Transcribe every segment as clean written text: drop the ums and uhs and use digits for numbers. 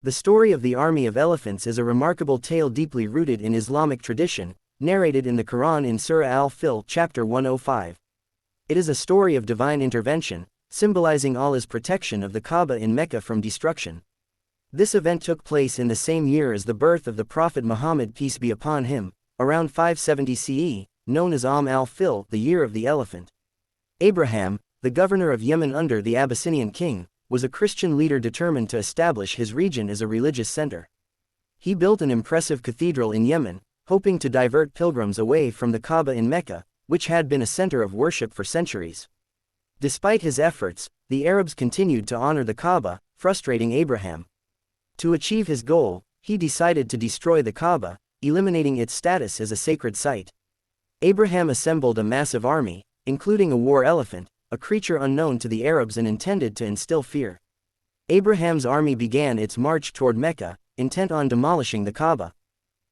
The story of the army of elephants is a remarkable tale deeply rooted in Islamic tradition, narrated in the Quran in Surah Al-Fil, chapter 105. It is a story of divine intervention, symbolizing Allah's protection of the Kaaba in Mecca from destruction. This event took place in the same year as the birth of the Prophet Muhammad, peace be upon him, around 570 CE, known as al-Fil, the year of the elephant. Abraham, the governor of Yemen under the Abyssinian king, was a Christian leader determined to establish his region as a religious center. He built an impressive cathedral in Yemen, hoping to divert pilgrims away from the Kaaba in Mecca, which had been a center of worship for centuries. Despite his efforts, the Arabs continued to honor the Kaaba, frustrating Abraham. To achieve his goal, he decided to destroy the Kaaba, eliminating its status as a sacred site. Abraham assembled a massive army, including a war elephant, a creature unknown to the Arabs and intended to instill fear. Abraham's army began its march toward Mecca, intent on demolishing the Kaaba.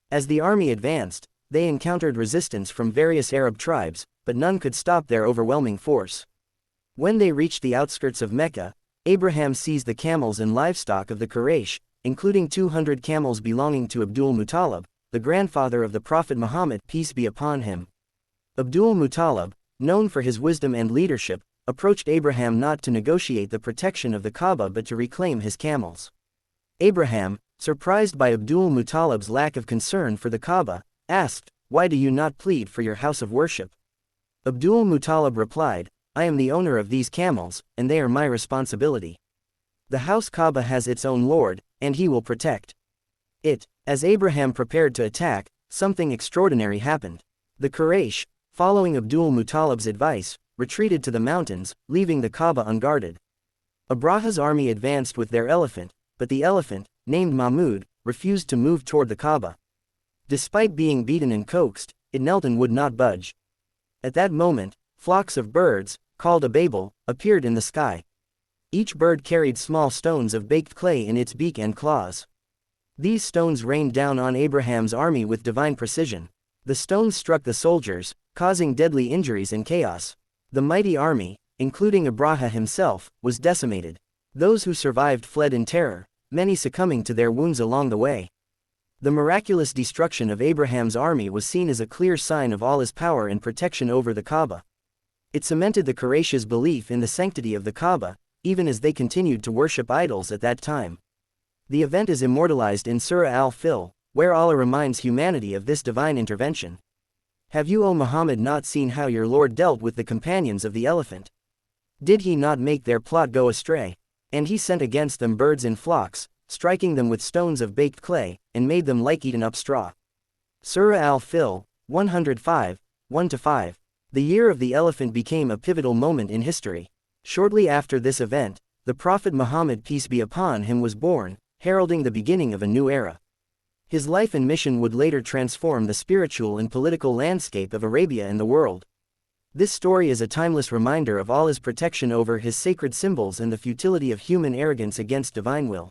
As the army advanced, they encountered resistance from various Arab tribes, but none could stop their overwhelming force. When they reached the outskirts of Mecca, Abraham seized the camels and livestock of the Quraysh, including 200 camels belonging to Abdul Muttalib, the grandfather of the Prophet Muhammad, peace be upon him. Abdul Muttalib, known for his wisdom and leadership, approached Abraham not to negotiate the protection of the Kaaba but to reclaim his camels. Abraham, surprised by Abdul Muttalib's lack of concern for the Kaaba, asked, "Why do you not plead for your house of worship?" Abdul Muttalib replied, "I am the owner of these camels, and they are my responsibility. The house Kaaba has its own Lord, and he will protect it." As Abraham prepared to attack, something extraordinary happened. The Quraysh, following Abdul Muttalib's advice, retreated to the mountains, leaving the Kaaba unguarded. Abraha's army advanced with their elephant, but the elephant, named Mahmud, refused to move toward the Kaaba. Despite being beaten and coaxed, it knelt and would not budge. At that moment, flocks of birds, called ababil, appeared in the sky. Each bird carried small stones of baked clay in its beak and claws. These stones rained down on Abraham's army with divine precision. The stones struck the soldiers, causing deadly injuries and chaos. The mighty army, including Abraha himself, was decimated. Those who survived fled in terror, many succumbing to their wounds along the way. The miraculous destruction of Abraham's army was seen as a clear sign of Allah's power and protection over the Kaaba. It cemented the Quraysh's belief in the sanctity of the Kaaba, even as they continued to worship idols at that time. The event is immortalized in Surah Al-Fil, where Allah reminds humanity of this divine intervention. "Have you, O Muhammad, not seen how your Lord dealt with the companions of the elephant? Did he not make their plot go astray? And he sent against them birds in flocks, striking them with stones of baked clay, and made them like eaten up straw." Surah Al-Fil, 105, 1-5. The year of the elephant became a pivotal moment in history. Shortly after this event, the Prophet Muhammad, peace be upon him, was born, heralding the beginning of a new era. His life and mission would later transform the spiritual and political landscape of Arabia and the world. This story is a timeless reminder of Allah's protection over his sacred symbols and the futility of human arrogance against divine will.